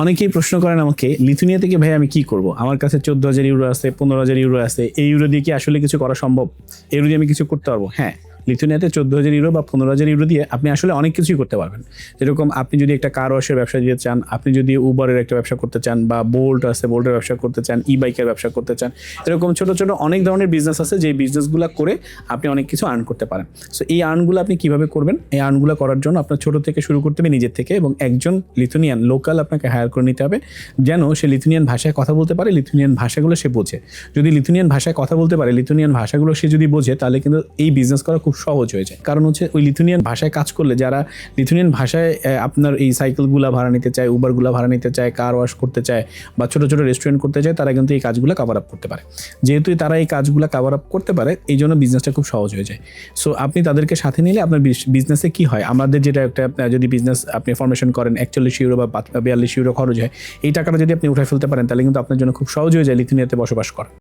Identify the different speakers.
Speaker 1: অনেকেই প্রশ্ন করেন আমাকে, লিথুনিয়া থেকে ভাই আমি কি করব? আমার কাছে 14,000 ইউরো আছে, 15,000 ইউরো আছে। এই ইউরো দিয়ে কি আসলে কিছু করা সম্ভব? ইউরো দিয়ে আমি কিছু করতে পারবো? হ্যাঁ, লিথুনিয়াতে 14,000 ইউরো বা 15,000 ইউরো দিয়ে আপনি আসলে অনেক কিছুই করতে পারবেন। যেরকম আপনি যদি একটা কার ওয়াশের ব্যবসা দিতে চান, আপনি যদি উবারের একটা ব্যবসা করতে চান, বা বোল্ট আছে, বোল্টের ব্যবসা করতে চান, ই-বাইকের ব্যবসা করতে চান, এরকম ছোট ছোট অনেক ধরনের বিজনেস আছে, যে বিজনেসগুলো করে আপনি অনেক কিছু আর্ন করতে পারেন। সো এই আর্নগুলো আপনি কিভাবে করবেন? এই আর্নগুলো করার জন্য আপনার ছোট থেকে শুরু করতে হবে, নিজের থেকে, এবং একজন লিথুনিয়ান লোকাল আপনাকে হায়ার করে নিতে হবে, যেন সে লিথুনিয়ান ভাষায় কথা বলতে পারে, লিথুনিয়ান ভাষাগুলো সে বোঝে। যদি লিথুনিয়ান ভাষায় কথা বলতে পারে, লিথুনিয়ান ভাষাগুলো সে যদি বোঝে, তাহলে কিন্তু এই বিজনেস করা খুব সহজ হয়ে যায়। কারণ হচ্ছে ওই লিথুনিয়ান ভাষায় কাজ করলে, যারা লিথুনিয়ান ভাষায় আপনার এই সাইকেলগুলো ভাড়া নিতে চায়, উবারগুলো ভাড়া নিতে চায়, কার ওয়াশ করতে চায়, বা ছোট ছোট রেস্টুরেন্ট করতে চায়, তারা কিন্তু এই কাজগুলো কভার আপ করতে পারে। যেহেতু তারা এই কাজগুলো কভার আপ করতে পারে, এই জন্য বিজনেসটা খুব সহজ হয়ে যায়। সো আপনি তাদেরকে সাথে নিলে আপনার বিজনেসে কি হয়, আমাদের যেটা একটা যদি বিজনেস আপনি ফরমেশন করেন 41 ইউরো বা 42 ইউরো খরচ হয়, এই টাকাটা যদি আপনি উঠে ফেলতে পারেন, তাহলে কিন্তু আপনার জন্য খুব সহজ হয়ে যায় লিথুনিয়াতে বসবাস করা।